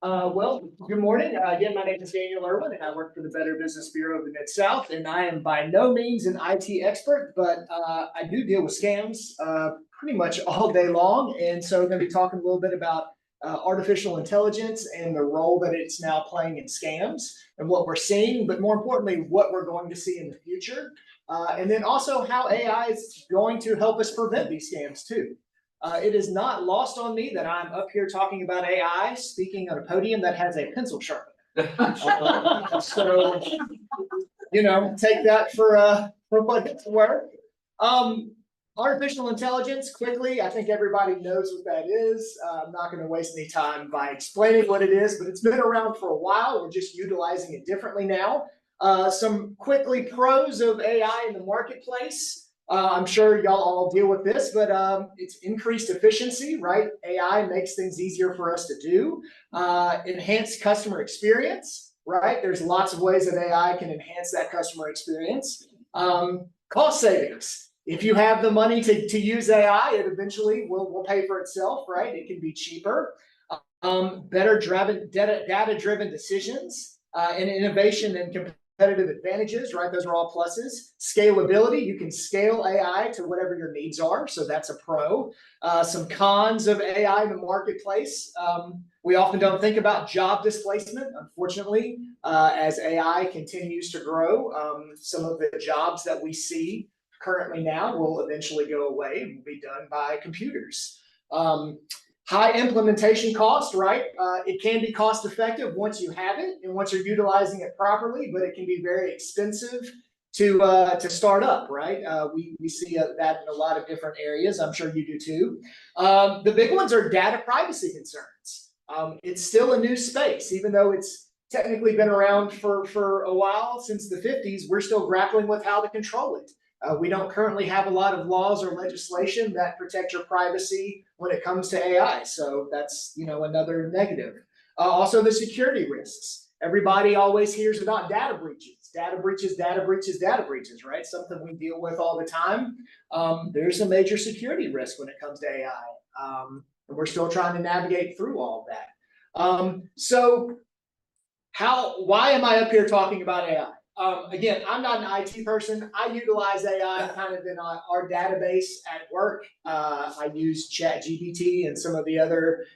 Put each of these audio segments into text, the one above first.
Well, good morning. Again, my name is Daniel Irwin, and I work for the Better Business Bureau of the MidSouth. And I am by no means an IT expert, but I do deal with scams pretty much all day long. And so we're going to be talking a little bit about artificial intelligence and the role that it's now playing in scams and what we're seeing, but more importantly, what we're going to see in the future. And then also how AI is going to help us prevent these scams too. It is not lost on me that I'm up here talking about AI, speaking on a podium that has a pencil sharpener. So, take that for what it's worth. Artificial intelligence, quickly, I think everybody knows what that is. I'm not going to waste any time by explaining what it is, but it's been around for a while. We're just utilizing it differently now. Some quickly pros of AI in the marketplace. I'm sure y'all all deal with this, but it's increased efficiency, right? AI makes things easier for us to do. Enhanced customer experience, right? There's lots of ways that AI can enhance that customer experience. Cost savings. If you have the money to use AI, it eventually will pay for itself, right? It can be cheaper. Better data-driven decisions and innovation and competitive advantages, right? Those are all pluses. Scalability, you can scale AI to whatever your needs are, so that's a pro. Some cons of AI in the marketplace. We often don't think about job displacement, unfortunately, as AI continues to grow. Some of the jobs that we see currently now will eventually go away and will be done by computers. High implementation cost, right? It can be cost effective once you have it and once you're utilizing it properly, but it can be very expensive to start up, right? We see that in a lot of different areas. I'm sure you do too. The big ones are data privacy concerns. It's still a new space, even though it's technically been around for a while, since the 50s, we're still grappling with how to control it. We don't currently have a lot of laws or legislation that protect your privacy when it comes to AI. So that's, another negative. Also the security risks. Everybody always hears about data breaches, right? Something we deal with all the time. There's a major security risk when it comes to AI. And we're still trying to navigate through all of that. Why am I up here talking about AI? Again, I'm not an IT person. I utilize AI kind of in our database at work. I use ChatGPT and some of the other,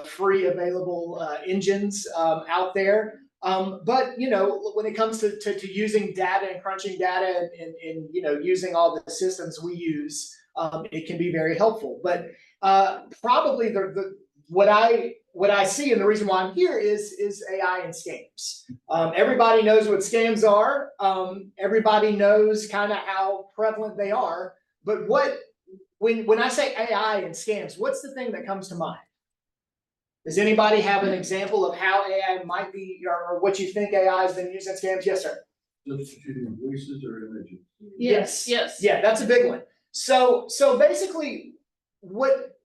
free available engines out there. But, when it comes to using data and crunching data and using all the systems we use, it can be very helpful. But probably what I see, and the reason why I'm here is AI and scams. Everybody knows what scams are. Everybody knows kind of how prevalent they are. But when I say AI and scams, what's the thing that comes to mind? Does anybody have an example of how AI might be, or what you think AI has been used in scams? Yes, sir. Substituting voices or images. Yes. Yeah, that's a big one. So basically, what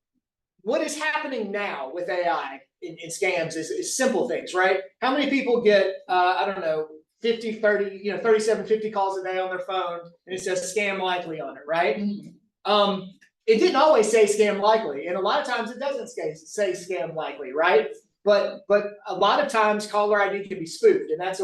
is happening now with AI in scams is simple things, right? How many people get, 37, 50 calls a day on their phone, and it says scam likely on it, right? Mm-hmm. It didn't always say scam likely, and a lot of times it doesn't say scam likely, right? But a lot of times caller ID can be spoofed, and that's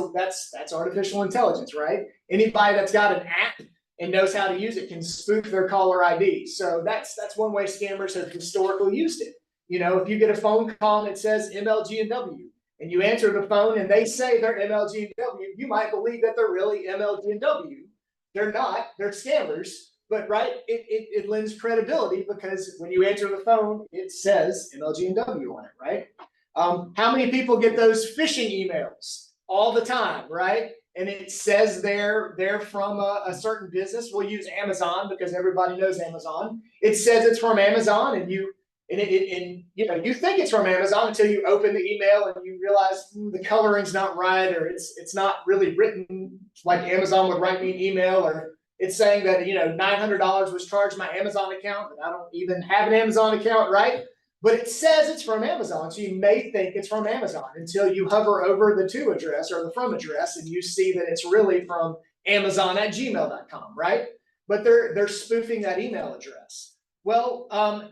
artificial intelligence, right? Anybody that's got an app and knows how to use it can spoof their caller ID. So that's one way scammers have historically used it. If you get a phone call and it says MLG&W, and you answer the phone and they say they're MLG&W, you might believe that they're really MLG&W. They're not. They're scammers. But right, it lends credibility because when you answer the phone, it says MLG&W on it, right? How many people get those phishing emails all the time, right? And it says they're from a certain business. We'll use Amazon because everybody knows Amazon. It says it's from Amazon, and you think it's from Amazon until you open the email and you realize the coloring's not right, or it's not really written like Amazon would write me an email, or it's saying that $900 was charged my Amazon account, but I don't even have an Amazon account, right? But it says it's from Amazon, so you may think it's from Amazon until you hover over the to address or the from address, and you see that it's really from Amazon@gmail.com, right? but they're spoofing that email address. Well,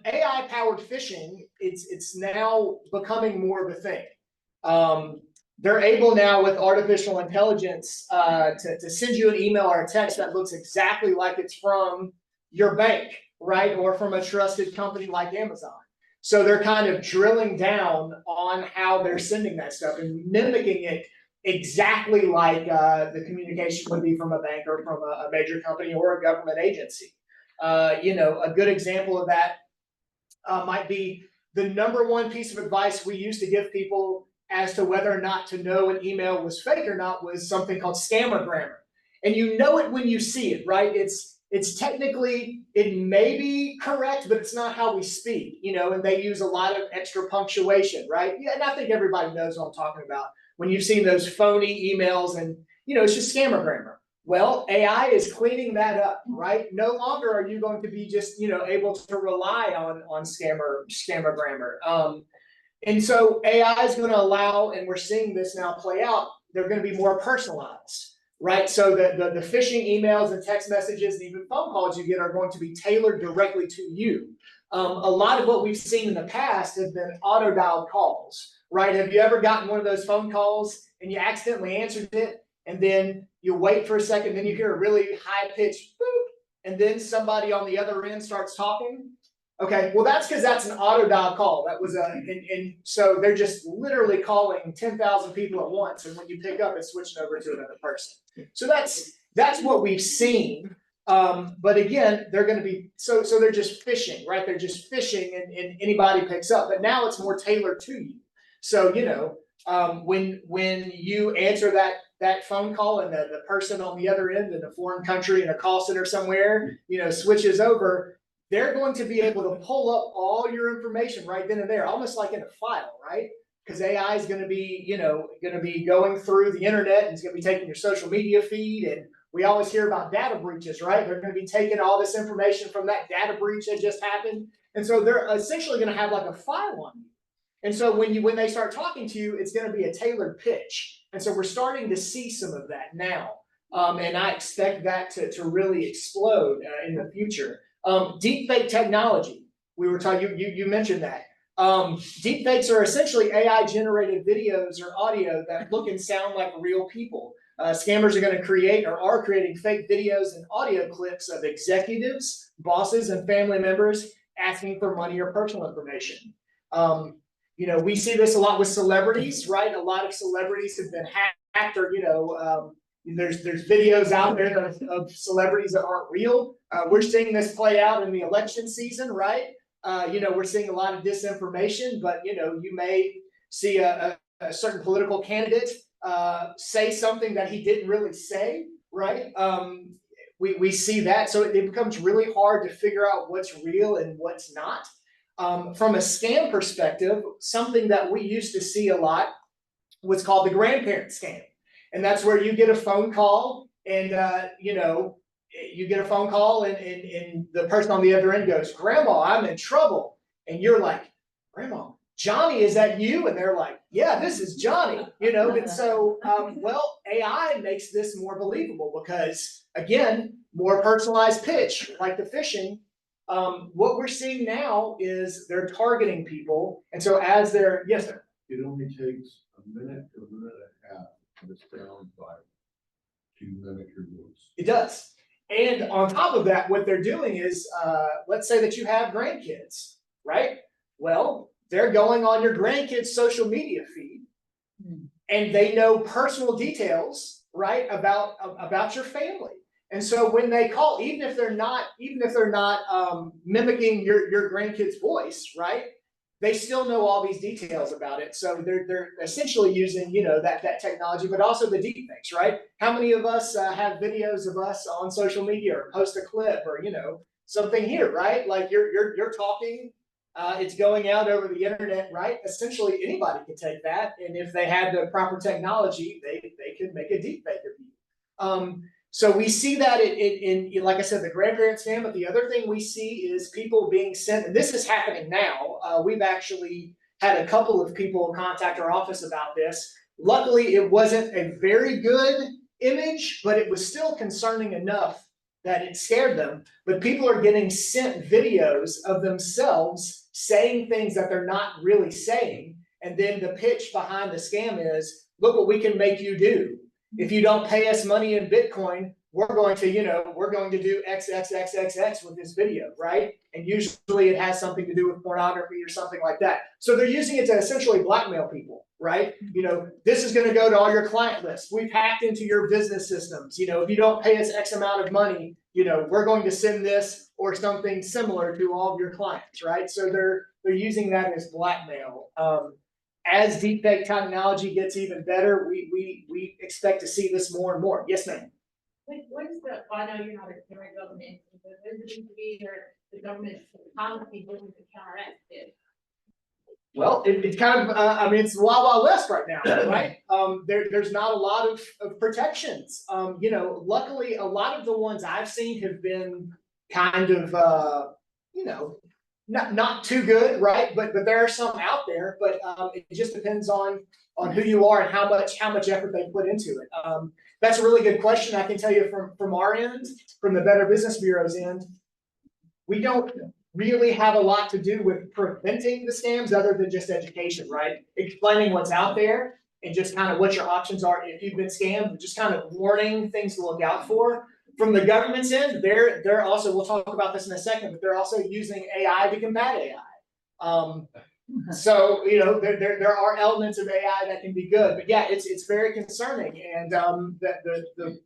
AI powered phishing, it's now becoming more of a thing. They're able now with artificial intelligence to send you an email or a text that looks exactly like it's from your bank, right? Or from a trusted company like Amazon. So they're kind of drilling down on how they're sending that stuff and mimicking it exactly like the communication would be from a bank or from a major company or a government agency. A good example of that might be the number one piece of advice we used to give people as to whether or not to know an email was fake or not was something called scammer grammar. And you know it when you see it, right? It's technically, it may be correct, but it's not how we speak, and they use a lot of extra punctuation, right? Yeah, and I think everybody knows what I'm talking about when you've seen those phony emails and, it's just scammer grammar. Well, AI is cleaning that up, right? No longer are you going to be just, able to rely on scammer grammar. And so AI is going to allow, and we're seeing this now play out, they're going to be more personalized, right? So the phishing emails and text messages and even phone calls you get are going to be tailored directly to you. A lot of what we've seen in the past has been auto-dialed calls, right? Have you ever gotten one of those phone calls and you accidentally answered it, and then you wait for a second, then you hear a really high-pitched boop, and then somebody on the other end starts talking? Okay, well, that's because that's an auto-dial call. That was and so they're just literally calling 10,000 people at once, and when you pick up, it's switching over to another person. So that's what we've seen. But again, they're going to be so they're just phishing, right? They're just phishing, and anybody picks up. But now it's more tailored to you. So when you answer that phone call and the person on the other end in a foreign country in a call center somewhere, switches over, they're going to be able to pull up all your information right then and there, almost like in a file, right? Because AI is going to be going through the internet and it's going to be taking your social media feed. And we always hear about data breaches, right? They're going to be taking all this information from that data breach that just happened. And so they're essentially going to have like a file on you. And so when they start talking to you, it's going to be a tailored pitch. And so we're starting to see some of that now. And I expect that to really explode in the future. Deepfake technology. We were talking, you mentioned that. Deepfakes are essentially AI generated videos or audio that look and sound like real people. Scammers are going to create or are creating fake videos and audio clips of executives, bosses, and family members asking for money or personal information. We see this a lot with celebrities, right? A lot of celebrities have been hacked or, there's videos out there of celebrities that aren't real. We're seeing this play out in the election season, right? We're seeing a lot of disinformation, but, you may see a certain political candidate say something that he didn't really say, right? We see that. So it becomes really hard to figure out what's real and what's not. From a scam perspective, something that we used to see a lot was called the grandparent scam. And that's where you get a phone call and, you get a phone call and the person on the other end goes, "Grandma, I'm in trouble." And you're like, "Grandma, Johnny, is that you?" And they're like, "Yeah, this is Johnny," And so, AI makes this more believable because, again, more personalized pitch, like the phishing. What we're seeing now is they're targeting people. And so as they're, yes, sir. It only takes a minute to a minute and a half for the sound bite to mimic your voice. It does. And on top of that, what they're doing is, let's say that you have grandkids, right? Well, they're going on your grandkids' social media feed and they know personal details, right, about your family. And so when they call, even if they're not mimicking your grandkid's voice, right, they still know all these details about it. So they're essentially using, that technology, but also the deepfakes, right? How many of us have videos of us on social media or post a clip or, something here, right? Like you're talking, it's going out over the internet, right? Essentially anybody could take that. And if they had the proper technology, they could make a deepfake of you. So we see that in like I said, the grandparent scam. But the other thing we see is people being sent, and this is happening now. We've actually had a couple of people contact our office about this. Luckily, it wasn't a very good image, but it was still concerning enough that it scared them, but people are getting sent videos of themselves saying things that they're not really saying. And then the pitch behind the scam is, look what we can make you do. If you don't pay us money in Bitcoin, we're going to do X, X, X, X, X with this video, right? And usually it has something to do with pornography or something like that. So they're using it to essentially blackmail people, right? This is going to go to all your client lists. We've hacked into your business systems. If you don't pay us X amount of money, we're going to send this or something similar to all of your clients, right? So they're using that as blackmail. As deepfake technology gets even better, we expect to see this more and more. Yes, ma'am. What is I know you're not a current government, but what is the government's policy doing to counteract this? Well, it's kind of, it's Wild Wild West right now, right? There's not a lot of protections. Luckily, a lot of the ones I've seen have been kind of, not too good, right? But there are some out there. But it just depends on who you are and how much effort they put into it. That's a really good question. I can tell you from our end, from the Better Business Bureau's end, we don't really have a lot to do with preventing the scams other than just education, right? Explaining what's out there and just kind of what your options are if you've been scammed, just kind of warning things to look out for. From the government's end, they're also, we'll talk about this in a second, but they're also using AI to combat AI. So there are elements of AI that can be good, but yeah, it's very concerning. And the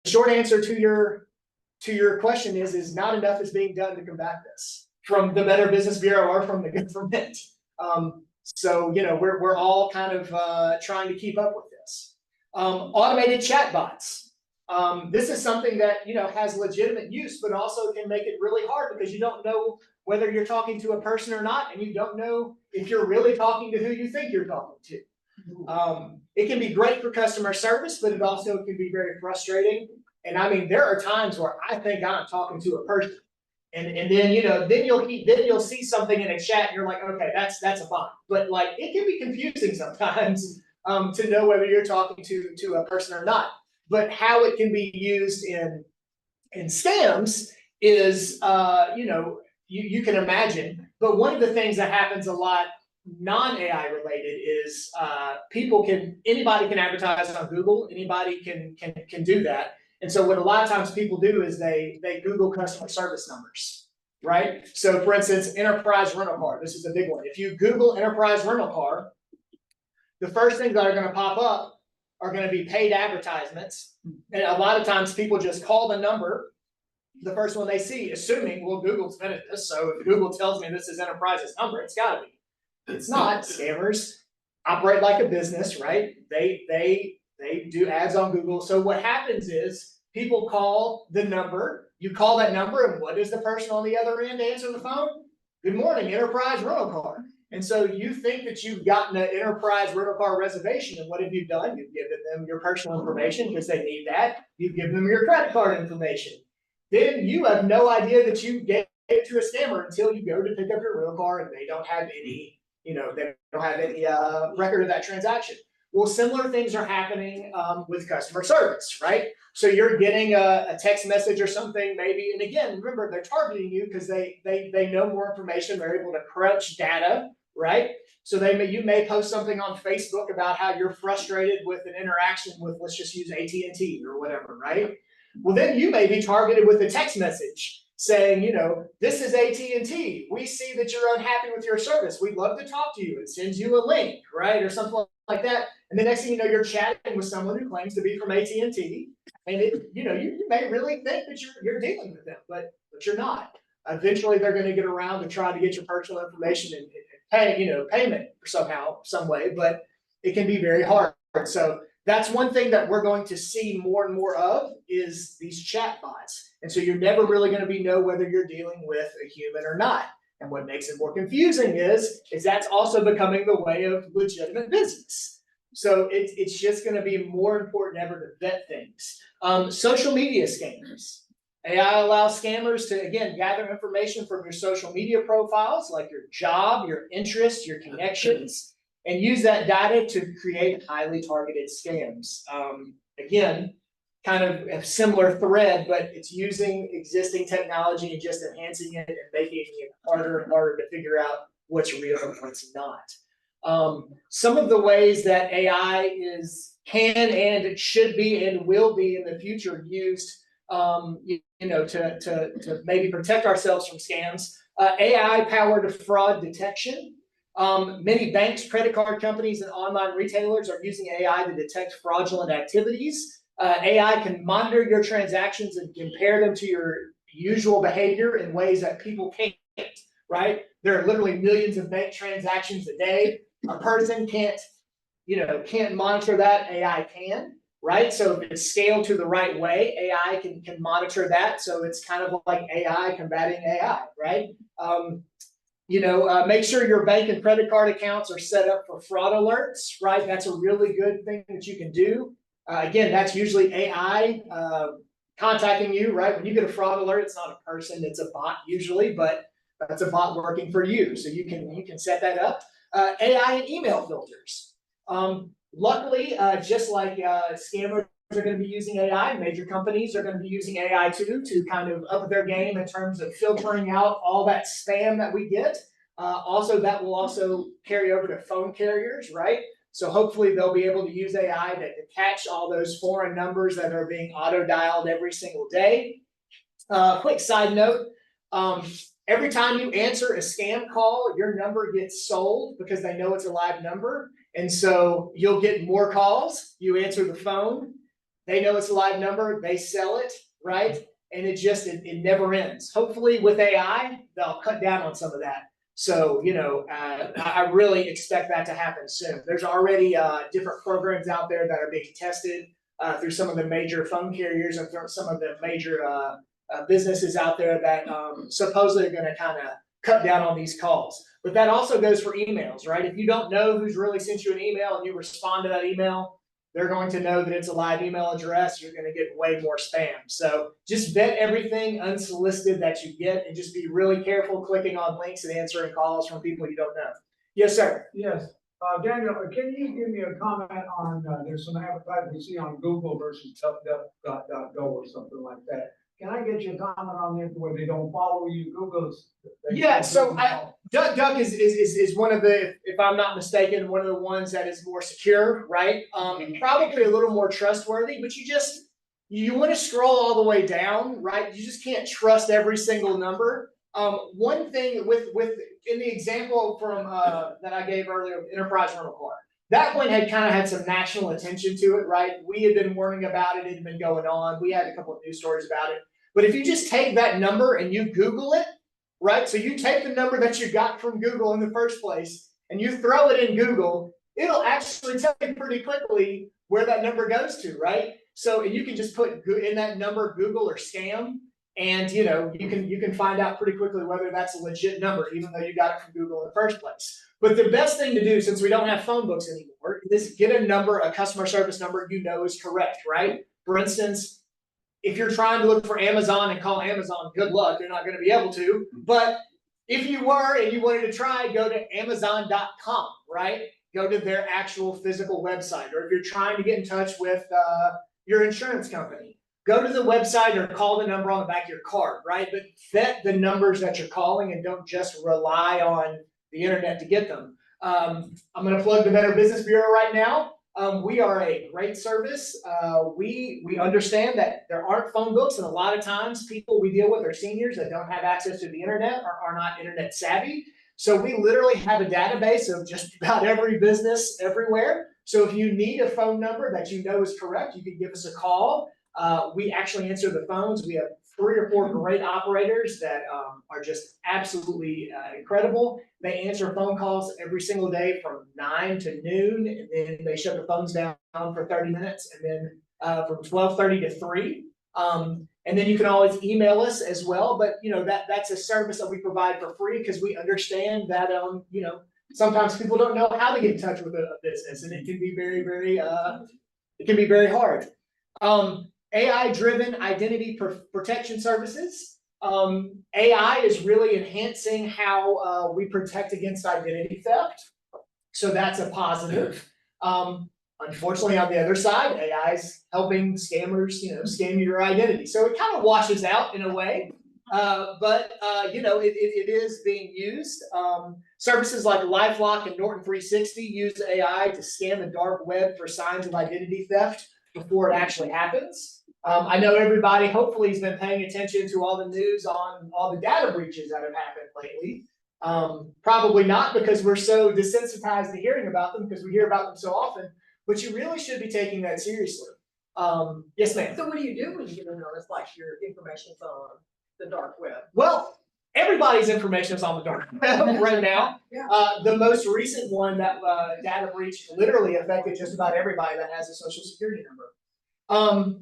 short answer to your question is not enough is being done to combat this from the Better Business Bureau or from the government. So we're all kind of trying to keep up with this. Automated chatbots. This is something that has legitimate use, but also can make it really hard because you don't know whether you're talking to a person or not, and you don't know if you're really talking to who you think you're talking to. It can be great for customer service, but it also can be very frustrating. And I mean, there are times where I think I'm talking to a person, and then you'll see something in a chat, and you're like, okay, that's a bot. But like, it can be confusing sometimes to know whether you're talking to a person or not. But how it can be used in scams is, you can imagine. But one of the things that happens a lot non-AI related is anybody can advertise on Google. Anybody can do that. And so what a lot of times people do is they Google customer service numbers, right? So for instance, enterprise rental car. This is a big one. If you Google enterprise rental car, the first things that are going to pop up are going to be paid advertisements. And a lot of times people just call the number, the first one they see, assuming, well, Google's been at this. So if Google tells me this is Enterprise's number, it's got to be. It's not. Scammers operate like a business, right? They do ads on Google. So what happens is people call the number. You call that number, and what does the person on the other end answer the phone? Good morning, Enterprise Rental Car. And so you think that you've gotten an Enterprise rental car reservation, and what have you done? You've given them your personal information because they need that. You've given them your credit card information. Then you have no idea that you gave it to a scammer until you go to pick up your rental car and they don't have any, record of that transaction. Well, similar things are happening with customer service, right? So you're getting a text message or something, maybe, and again, remember, they're targeting you because they know more information. They're able to crunch data, right? So you may post something on Facebook about how you're frustrated with an interaction with, let's just use AT&T or whatever, right? Well, then you may be targeted with a text message saying, this is AT&T. We see that you're unhappy with your service. We'd love to talk to you. It sends you a link, right? Or something like that. And the next thing you know, you're chatting with someone who claims to be from AT&T. And you may really think that you're dealing with them, but you're not. Eventually, they're going to get around to try to get your personal information and pay, payment somehow, some way, but it can be very hard. So that's one thing that we're going to see more and more of is these chat bots. And so you're never really going to know whether you're dealing with a human or not. And what makes it more confusing is that's also becoming the way of legitimate business. So it's just going to be more important ever to vet things. Social media scammers. AI allows scammers to, again, gather information from your social media profiles, like your job, your interests, your connections, and use that data to create highly targeted scams. Again, kind of a similar thread, but it's using existing technology and just enhancing it and making it harder and harder to figure out what's real and what's not. Some of the ways that AI can and should be and will be in the future used, to maybe protect ourselves from scams. AI-powered fraud detection. Many banks, credit card companies, and online retailers are using AI to detect fraudulent activities. AI can monitor your transactions and compare them to your usual behavior in ways that people can't, right? There are literally millions of bank transactions a day. A person can't monitor that. AI can, right? So if it's scaled to the right way, AI can monitor that. So it's kind of like AI combating AI, right? Make sure your bank and credit card accounts are set up for fraud alerts, right? That's a really good thing that you can do. Again, that's usually AI contacting you, right? When you get a fraud alert, it's not a person, it's a bot usually, but that's a bot working for you. So you can set that up. AI and email filters. Luckily, just like scammers are going to be using AI, major companies are going to be using AI too to kind of up their game in terms of filtering out all that spam that we get. Also, that will also carry over to phone carriers, right? So hopefully they'll be able to use AI to catch all those foreign numbers that are being auto-dialed every single day. Quick side note, every time you answer a scam call, your number gets sold because they know it's a live number. And so you'll get more calls. You answer the phone. They know it's a live number. They sell it, right? And it never ends. Hopefully with AI, they'll cut down on some of that. So, I really expect that to happen soon. There's already different programs out there that are being tested through some of the major phone carriers and some of the major businesses out there that supposedly are going to kind of cut down on these calls. But that also goes for emails, right? If you don't know who's really sent you an email and you respond to that email, they're going to know that it's a live email address. You're going to get way more spam. So just vet everything unsolicited that you get and just be really careful clicking on links and answering calls from people you don't know. Yes, sir. Yes. Daniel, can you give me a comment on, there's some advertising we see on Google versus DuckDuckGo or something like that. Can I get your comment on that where they don't follow you? Google's. Yeah, so DuckDuck is one of the, if I'm not mistaken, one of the ones that is more secure, right? Probably a little more trustworthy, but you want to scroll all the way down, right? You just can't trust every single number. One thing in the example from that I gave earlier, Enterprise Rental Car, that one had kind of had some national attention to it, right? We had been warning about it. It had been going on. We had a couple of news stories about it. But if you just take that number and you Google it, right? So you take the number that you got from Google in the first place and you throw it in Google, it'll actually tell you pretty quickly where that number goes to, right? So you can just put in that number Google or scam, and you can find out pretty quickly whether that's a legit number, even though you got it from Google in the first place. But the best thing to do, since we don't have phone books anymore, is get a customer service number is correct, right? For instance, if you're trying to look for Amazon and call Amazon, good luck, you're not going to be able to. But if you were and you wanted to try, go to Amazon.com, right? Go to their actual physical website. Or if you're trying to get in touch with your insurance company, go to the website or call the number on the back of your card, right? But vet the numbers that you're calling and don't just rely on the internet to get them. I'm going to plug the Better Business Bureau right now. We are a great service. We understand that there aren't phone books, and a lot of times people we deal with are seniors that don't have access to the internet or are not internet savvy. So we literally have a database of just about every business everywhere. So if you need a phone number that you know is correct, you can give us a call. We actually answer the phones. We have 3 or 4 great operators that are just absolutely incredible. They answer phone calls every single day from 9 to noon, and then they shut the phones down for 30 minutes, and then from 12:30 to 3. And then you can always email us as well. But that's a service that we provide for free because we understand that sometimes people don't know how to get in touch with a business, and it can be very hard. AI-driven identity protection services. AI is really enhancing how we protect against identity theft. So that's a positive. Unfortunately, on the other side, AI is helping scammers, scam your identity. So it kind of washes out in a way. But it is being used. Services like LifeLock and Norton 360 use AI to scan the dark web for signs of identity theft before it actually happens. I know everybody hopefully has been paying attention to all the news on all the data breaches that have happened lately. Probably not, because we're so desensitized to hearing about them, because we hear about them so often, but you really should be taking that seriously. Yes, ma'am. So what do you do when you get a notice like your information's on the dark web? Well, everybody's information is on the dark web right now. Yeah. The most recent one, that data breach, literally affected just about everybody that has a social security number.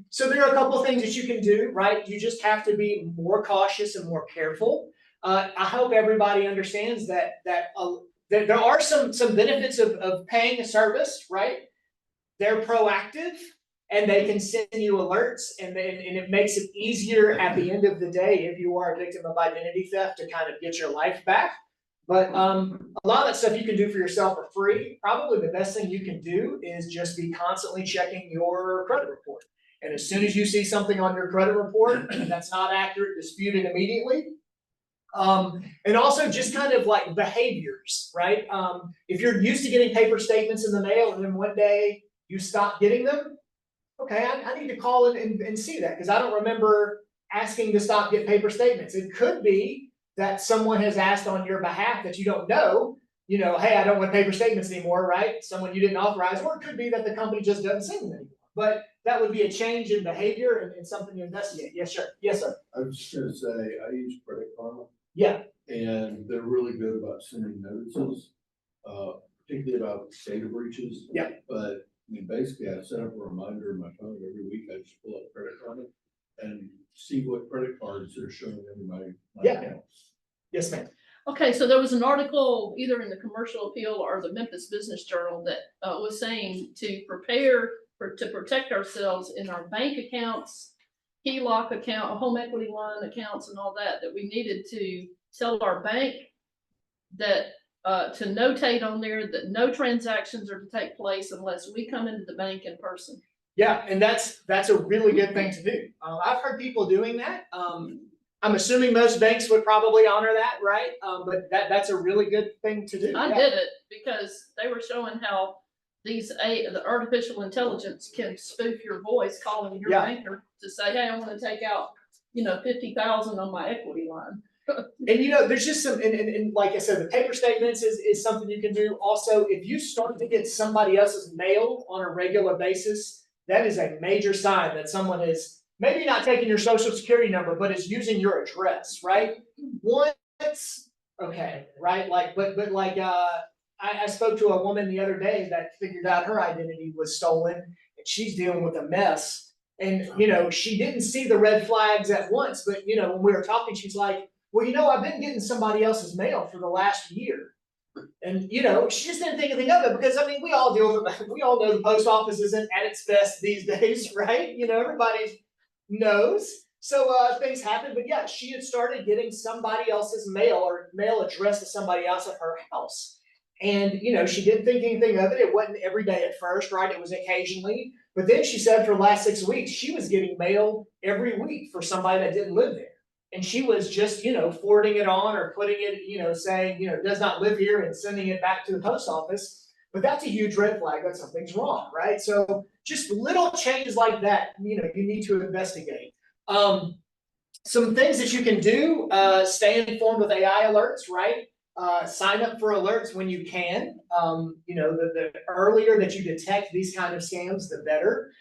So there are a couple of things that you can do, right? You just have to be more cautious and more careful. I hope everybody understands that there are some benefits of paying a service, right? They're proactive and they can send you alerts, and it makes it easier at the end of the day if you are a victim of identity theft to kind of get your life back. But a lot of that stuff you can do for yourself for free. Probably the best thing you can do is just be constantly checking your credit report. And as soon as you see something on your credit report that's not accurate, dispute it immediately. And also just kind of like behaviors, right? If you're used to getting paper statements in the mail and then one day you stop getting them, okay, I need to call in and see that, because I don't remember asking to stop get paper statements. It could be that someone has asked on your behalf that you don't know, hey, I don't want paper statements anymore, right? Someone you didn't authorize, or it could be that the company just doesn't send them anymore. But that would be a change in behavior and something to investigate. Yes, sir. Yes, sir. I was just gonna say, I use Credit Karma, Yeah. and they're really good about sending notices, particularly about data breaches. Yeah. But I mean, basically, I set up a reminder in my phone every week. I just pull up Credit Karma and see what credit cards they're showing in my Yeah. accounts. Yes, ma'am. Okay, so there was an article either in the Commercial Appeal or the Memphis Business Journal that was saying to prepare to protect ourselves in our bank accounts, HELOC account, home equity line accounts, and all that we needed to tell our bank that to notate on there that no transactions are to take place unless we come into the bank in person. Yeah, and that's a really good thing to do. I've heard people doing that. I'm assuming most banks would probably honor that, right? But that's a really good thing to do. I did it because they were showing how the artificial intelligence can spoof your voice, calling your banker to say, hey, I want to take out, $50,000 on my equity line. And there's just some, and like I said, the paper statements is something you can do. Also, if you start to get somebody else's mail on a regular basis, that is a major sign that someone is maybe not taking your social security number, but is using your address, right? Once, okay, right? I spoke to a woman the other day that figured out her identity was stolen, and she's dealing with a mess. And, she didn't see the red flags at once, but, when we were talking, she's like, well, I've been getting somebody else's mail for the last year. And, she just didn't think anything of it, because, we all know the post office isn't at its best these days, right? Everybody knows. So things happen, but yeah, she had started getting somebody else's mail or mail addressed to somebody else at her house. And, she didn't think anything of it. It wasn't every day at first, right? It was occasionally. But then she said for the last 6 weeks, she was getting mail every week for somebody that didn't live there. And she was just, forwarding it on or putting it, saying, does not live here, and sending it back to the post office. But that's a huge red flag that something's wrong, right? So just little changes like that, you need to investigate. Some things that you can do, stay informed with AI alerts, right? Sign up for alerts when you can. The earlier that you detect these kind of scams, the better.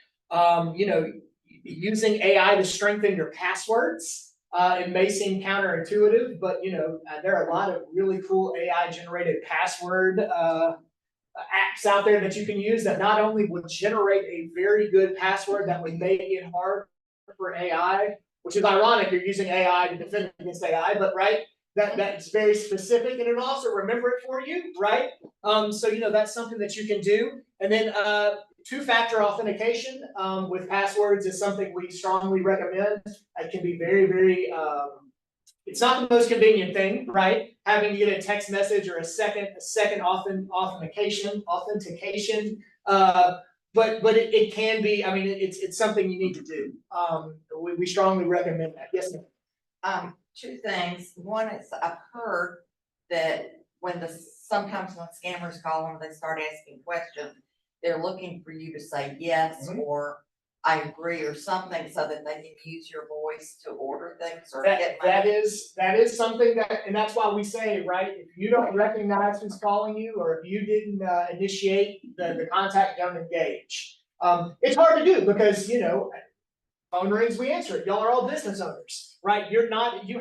Using AI to strengthen your passwords. It may seem counterintuitive, but there are a lot of really cool AI generated password apps out there that you can use that not only would generate a very good password that would make it hard for AI, which is ironic, you're using AI to defend against AI, but right, that's very specific, and it'll also remember it for you, right? So that's something that you can do. And then two-factor authentication with passwords is something we strongly recommend. It can be very, very, it's not the most convenient thing, right? Having to get a text message or a second authentication. but it can be, I mean, it's something you need to do. We strongly recommend that. Yes, ma'am. Two things. One is I've heard that sometimes when scammers call them, they start asking questions. They're looking for you to say yes or I agree or something so that they can use your voice to order things or get money. That is something and that's why we say, right, if you don't recognize who's calling you, or if you didn't initiate the contact, don't engage. It's hard to do because, phone rings, we answer it. Y'all are all business owners, right? You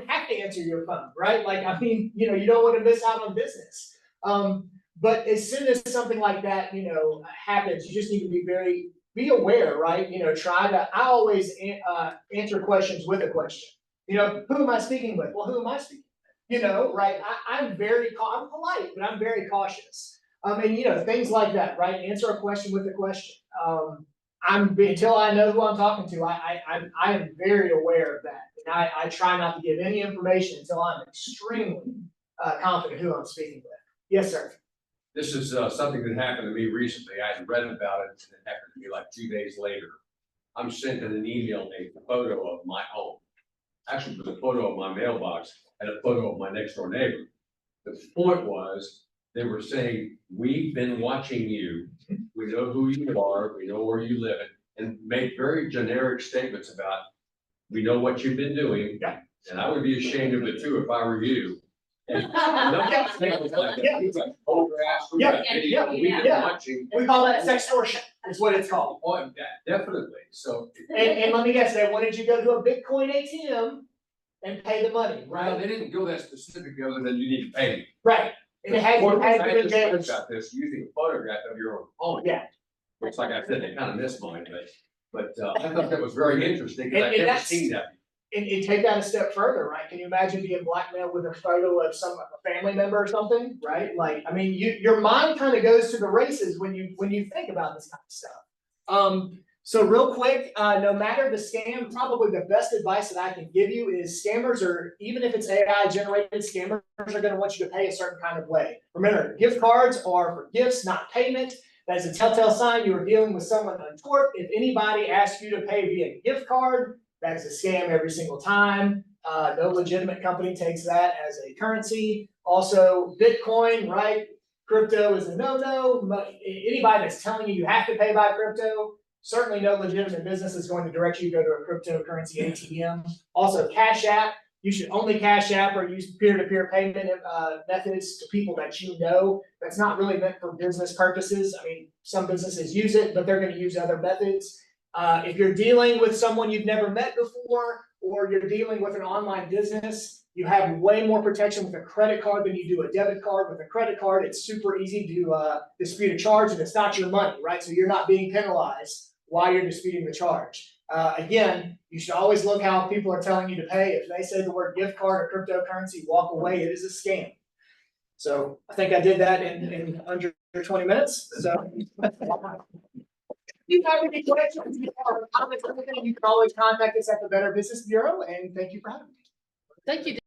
have to answer your phone, right? Like, I mean, you don't want to miss out on business. But as soon as something like that, happens, you just need to be aware, right? I always answer questions with a question. Who am I speaking with? Well, who am I speaking with? Right? I'm polite, but I'm very cautious. And things like that, right? Answer a question with a question. Until I know who I'm talking to, I am very aware of that. And I try not to give any information until I'm extremely confident who I'm speaking with. Yes, sir. This is something that happened to me recently. I had read about it, and it happened to me like 2 days later. I'm sent an email, a photo of my home. Actually, it was a photo of my mailbox and a photo of my next door neighbor. The point was, they were saying, we've been watching you. We know who you are. We know where you live, and make very generic statements about, we know what you've been doing. Yeah. And I would be ashamed of it too if I were you. And photographs, we got video, we've been watching. We call that sextortion, is what it's called. Oh, yeah, definitely, so. And let me guess, they wanted you to go to a Bitcoin ATM and pay the money, Well, right? they didn't go that specific other than you need to pay me. Right. And it had Or been I just read damaged. about this using a photograph of your own home. Yeah. Which, like I said, they kind of missed mine, but I thought that was very interesting, because I've And never that's- seen that. And take that a step further, right? Can you imagine being blackmailed with a photo of a family member or something, right? Like, I mean, your mind kind of goes to the races when you think about this kind of stuff. So real quick, no matter the scam, probably the best advice that I can give you is scammers even if it's AI generated, scammers are going to want you to pay a certain kind of way. Remember, gift cards are for gifts, not payment. That is a telltale sign you are dealing with someone untoward. If anybody asks you to pay via gift card, that is a scam every single time. No legitimate company takes that as a currency. Also, Bitcoin, right? Crypto is a no-no. Anybody that's telling you have to pay by crypto, certainly no legitimate business is going to direct you to go to a cryptocurrency ATM. Also, Cash App. You should only Cash App or use peer-to-peer payment methods to people that you know. That's not really meant for business purposes. I mean, some businesses use it, but they're going to use other methods. If you're dealing with someone you've never met before, or you're dealing with an online business, you have way more protection with a credit card than you do a debit card. With a credit card, it's super easy to dispute a charge, and it's not your money, right? So you're not being penalized while you're disputing the charge. Again, you should always look how people are telling you to pay. If they say the word gift card or cryptocurrency, walk away. It is a scam. So I think I did that in under 20 minutes. So. If you have any questions or comments, anything, you can always contact us at the Better Business Bureau, and thank you for having me. Thank you.